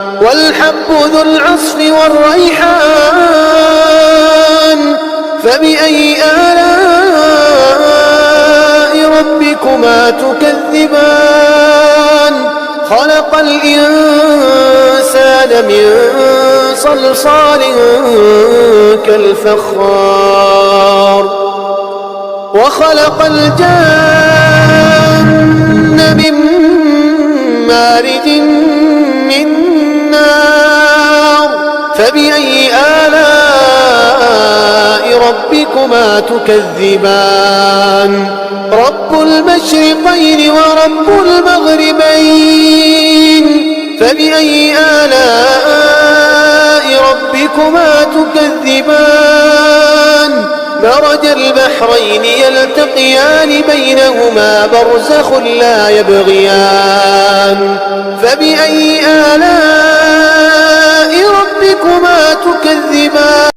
والحب ذو العصف والريحان فبأي آلاء ربكما تكذبان خلق الإنسان من صلصال كالفخار وخلق الجن من مارج من نار فبأي آلاء ربكما تكذبان رب المشرقين ورب المغربين فبأي آلاء ربكما تكذبان مرج البحرين يلتقيان بينهما برزخ لا يبغيان فبأي آلاء ربكما تكذبان